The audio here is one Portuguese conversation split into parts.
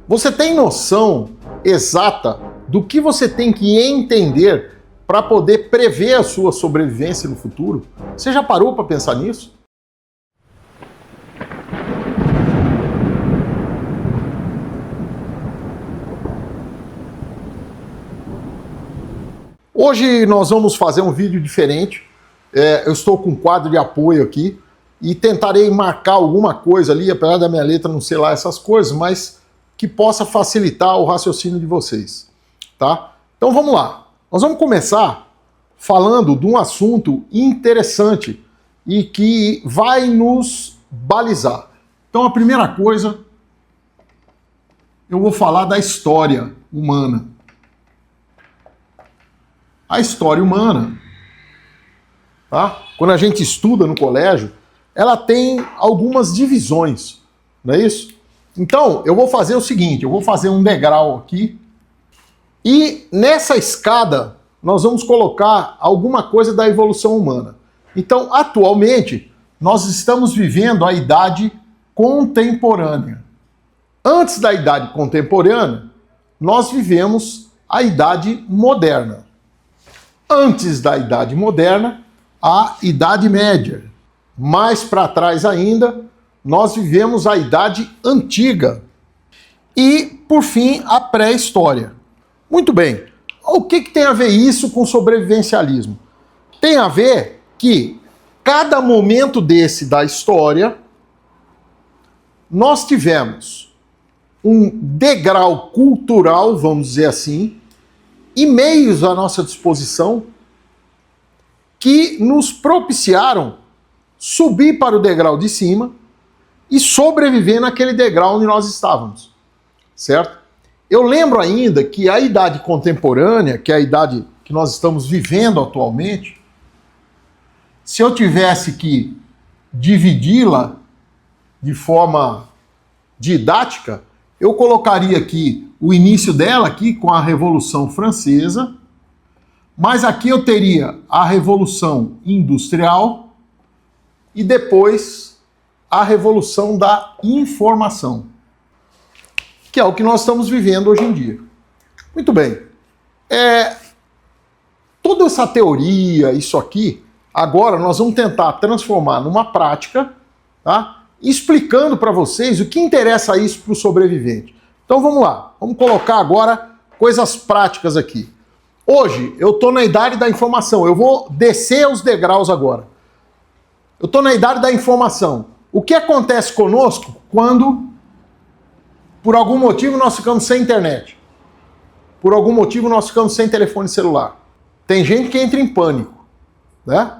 Você tem noção exata do que você tem que entender para poder prever a sua sobrevivência no futuro? Você já parou para pensar nisso? Hoje nós vamos fazer um vídeo diferente. Eu estou com um quadro de apoio aqui e tentarei marcar alguma coisa ali, apesar da minha letra não ser lá essas coisas, mas que possa facilitar o raciocínio de vocês, tá? Então vamos lá. Nós vamos começar falando de um assunto interessante e que vai nos balizar. Então a primeira coisa, eu vou falar da história humana. A história humana, tá? Quando a gente estuda no colégio, ela tem algumas divisões, não é isso? Então, eu vou fazer o seguinte, eu vou fazer um degrau aqui e nessa escada nós vamos colocar alguma coisa da evolução humana. Então, atualmente, nós estamos vivendo a idade contemporânea. Antes da idade contemporânea, nós vivemos a idade moderna. Antes da Idade Moderna, a Idade Média. Mais para trás ainda, nós vivemos a Idade Antiga. E, por fim, a Pré-História. Muito bem, o que tem a ver isso com sobrevivencialismo? Tem a ver que cada momento desse da história, nós tivemos um degrau cultural, vamos dizer assim, e meios à nossa disposição que nos propiciaram subir para o degrau de cima e sobreviver naquele degrau onde nós estávamos, certo? Eu lembro ainda que a idade contemporânea, que é a idade que nós estamos vivendo atualmente, se eu tivesse que dividi-la de forma didática, eu colocaria aqui o início dela aqui com a Revolução Francesa, mas aqui eu teria a Revolução Industrial e depois a Revolução da Informação, que é o que nós estamos vivendo hoje em dia. Muito bem. Toda essa teoria, isso aqui, agora nós vamos tentar transformar numa prática, tá? Explicando para vocês o que interessa isso para o sobrevivente. Então vamos lá, vamos colocar agora coisas práticas aqui. Hoje eu estou na idade da informação, eu vou descer os degraus agora. Eu estou na idade da informação. O que acontece conosco quando, por algum motivo, nós ficamos sem internet? Por algum motivo, nós ficamos sem telefone celular? Tem gente que entra em pânico, né?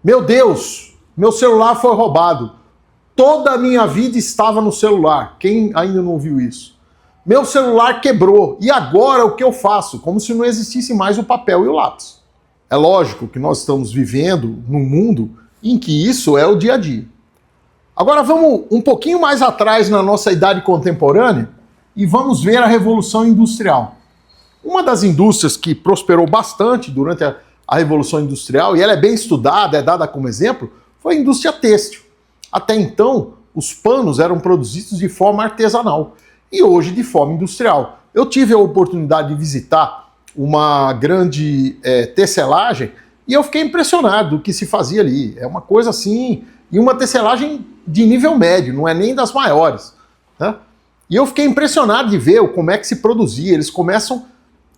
Meu Deus, meu celular foi roubado. Toda a minha vida estava no celular. Quem ainda não ouviu isso? Meu celular quebrou. E agora o que eu faço? Como se não existisse mais o papel e o lápis. É lógico que nós estamos vivendo num mundo em que isso é o dia a dia. Agora vamos um pouquinho mais atrás na nossa idade contemporânea e vamos ver a Revolução Industrial. Uma das indústrias que prosperou bastante durante a Revolução Industrial, e ela é bem estudada, é dada como exemplo, foi a indústria têxtil. Até então, os panos eram produzidos de forma artesanal e hoje de forma industrial. Eu tive a oportunidade de visitar uma grande tecelagem e eu fiquei impressionado do que se fazia ali. É uma coisa assim, e uma tecelagem de nível médio, não é nem das maiores, né? E eu fiquei impressionado de ver como é que se produzia. Eles começam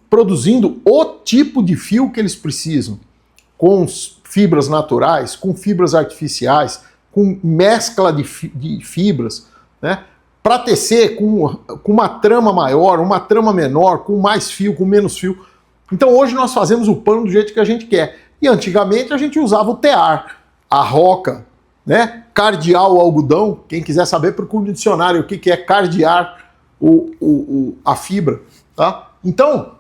produzindo o tipo de fio que eles precisam, com fibras naturais, com fibras artificiais, com mescla de fibras, né? Para tecer com uma trama maior, uma trama menor, com mais fio, com menos fio. Então hoje nós fazemos o pano do jeito que a gente quer. E antigamente a gente usava o tear, a roca, né? Cardear o algodão. Quem quiser saber, procure no dicionário o que é cardear a fibra, tá? Então,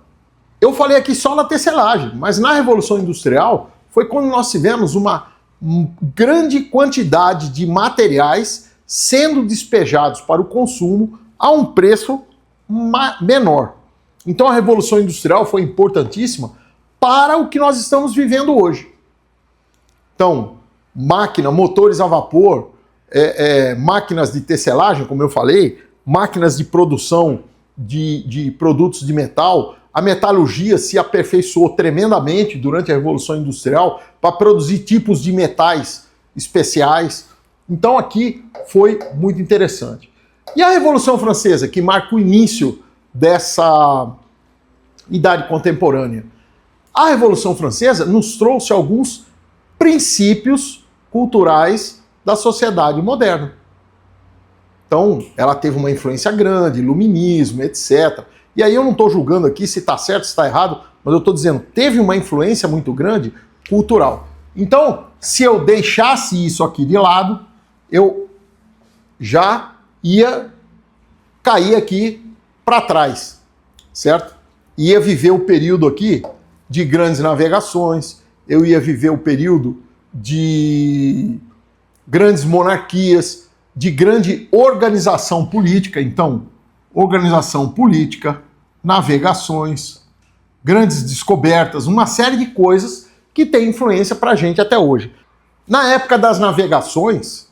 eu falei aqui só na tecelagem, mas na Revolução Industrial foi quando nós tivemos uma grande quantidade de materiais sendo despejados para o consumo a um preço menor. Então a Revolução Industrial foi importantíssima para o que nós estamos vivendo hoje. Então, motores a vapor, máquinas de tecelagem, como eu falei, máquinas de produção de produtos de metal. A metalurgia se aperfeiçoou tremendamente durante a Revolução Industrial para produzir tipos de metais especiais. Então aqui foi muito interessante. E a Revolução Francesa, que marca o início dessa idade contemporânea? A Revolução Francesa nos trouxe alguns princípios culturais da sociedade moderna. Então, ela teve uma influência grande, iluminismo, etc. E aí eu não estou julgando aqui se está certo, se está errado, mas eu estou dizendo, teve uma influência muito grande cultural. Então, se eu deixasse isso aqui de lado, eu já ia cair aqui para trás, certo? Ia viver o período aqui de grandes navegações, eu ia viver o período de grandes monarquias, de grande organização política. Então, organização política, navegações, grandes descobertas, uma série de coisas que tem influência para a gente até hoje. Na época das navegações,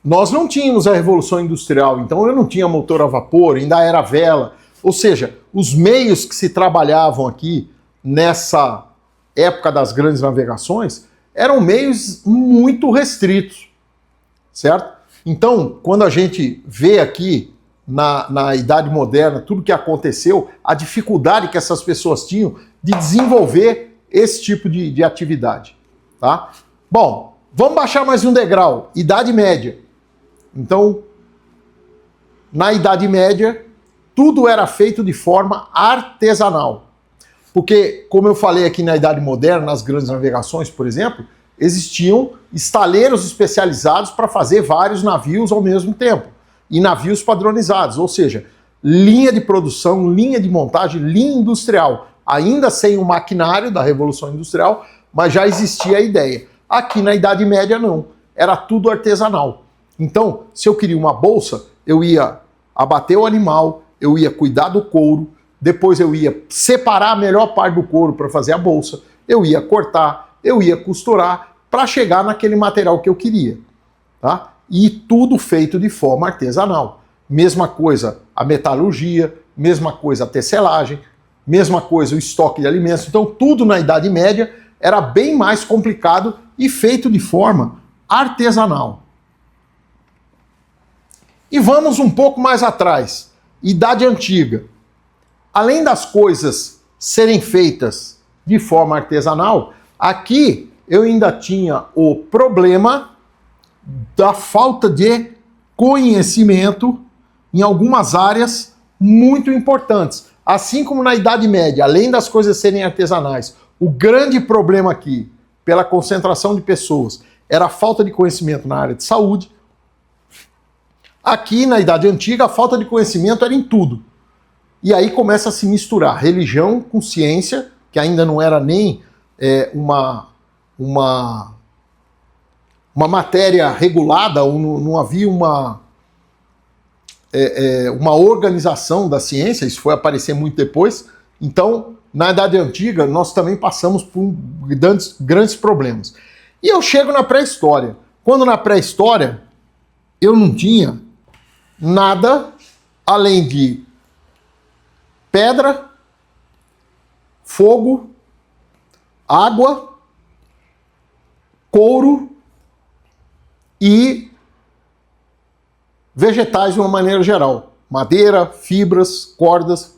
nós não tínhamos a Revolução Industrial, então eu não tinha motor a vapor, ainda era vela. Ou seja, os meios que se trabalhavam aqui nessa época das grandes navegações eram meios muito restritos, certo? Então, quando a gente vê aqui na Idade Moderna tudo que aconteceu, a dificuldade que essas pessoas tinham de desenvolver esse tipo de atividade, tá? Bom, vamos baixar mais um degrau, Idade Média. Então, na Idade Média, tudo era feito de forma artesanal. Porque, como eu falei aqui na Idade Moderna, nas grandes navegações, por exemplo, existiam estaleiros especializados para fazer vários navios ao mesmo tempo. E navios padronizados, ou seja, linha de produção, linha de montagem, linha industrial. Ainda sem o maquinário da Revolução Industrial, mas já existia a ideia. Aqui na Idade Média não, era tudo artesanal. Então, se eu queria uma bolsa, eu ia abater o animal, eu ia cuidar do couro, depois eu ia separar a melhor parte do couro para fazer a bolsa, eu ia cortar, eu ia costurar para chegar naquele material que eu queria, tá? E tudo feito de forma artesanal. Mesma coisa a metalurgia, mesma coisa a tecelagem, mesma coisa o estoque de alimentos. Então tudo na Idade Média era bem mais complicado e feito de forma artesanal. E vamos um pouco mais atrás, Idade Antiga. Além das coisas serem feitas de forma artesanal, aqui eu ainda tinha o problema da falta de conhecimento em algumas áreas muito importantes. Assim como na Idade Média, além das coisas serem artesanais, o grande problema aqui, pela concentração de pessoas, era a falta de conhecimento na área de saúde. Aqui na Idade Antiga, a falta de conhecimento era em tudo. E aí começa a se misturar religião com ciência, que ainda não era nem uma matéria regulada, ou não havia uma organização da ciência, isso foi aparecer muito depois. Então, na Idade Antiga, nós também passamos por grandes problemas. E eu chego na pré-história. Quando na pré-história, eu não tinha nada além de pedra, fogo, água, couro e vegetais de uma maneira geral. Madeira, fibras, cordas.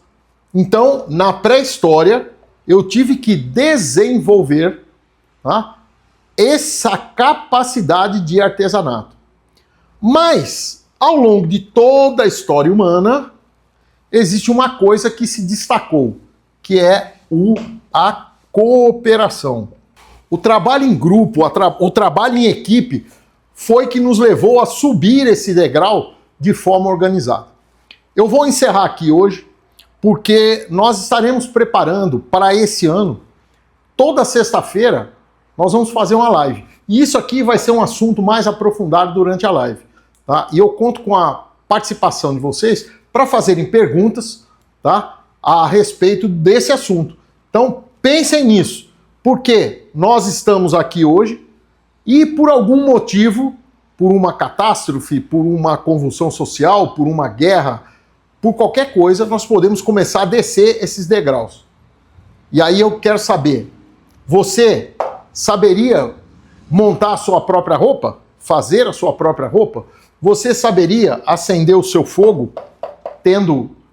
Então, na pré-história, eu tive que desenvolver, tá, essa capacidade de artesanato. Mas, ao longo de toda a história humana, existe uma coisa que se destacou, que é a cooperação. O trabalho em grupo, o trabalho em equipe, foi que nos levou a subir esse degrau de forma organizada. Eu vou encerrar aqui hoje, porque nós estaremos preparando para esse ano, toda sexta-feira, nós vamos fazer uma live. E isso aqui vai ser um assunto mais aprofundado durante a live, tá? E eu conto com a participação de vocês para fazerem perguntas, tá, a respeito desse assunto. Então, pensem nisso, porque nós estamos aqui hoje e por algum motivo, por uma catástrofe, por uma convulsão social, por uma guerra, por qualquer coisa, nós podemos começar a descer esses degraus. E aí eu quero saber, você saberia montar a sua própria roupa? Fazer a sua própria roupa? Você saberia acender o seu fogo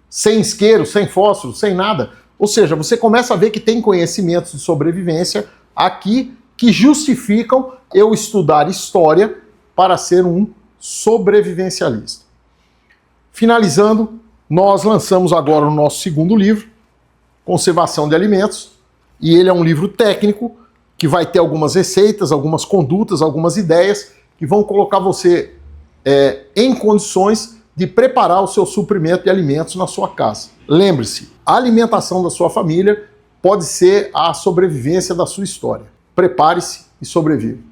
sem isqueiro, sem fósforo, sem nada? Ou seja, você começa a ver que tem conhecimentos de sobrevivência aqui que justificam eu estudar história para ser um sobrevivencialista. Finalizando, nós lançamos agora o nosso segundo livro, Conservação de Alimentos, e ele é um livro técnico que vai ter algumas receitas, algumas condutas, algumas ideias que vão colocar você em condições de preparar o seu suprimento de alimentos na sua casa. Lembre-se, a alimentação da sua família pode ser a sobrevivência da sua história. Prepare-se e sobreviva.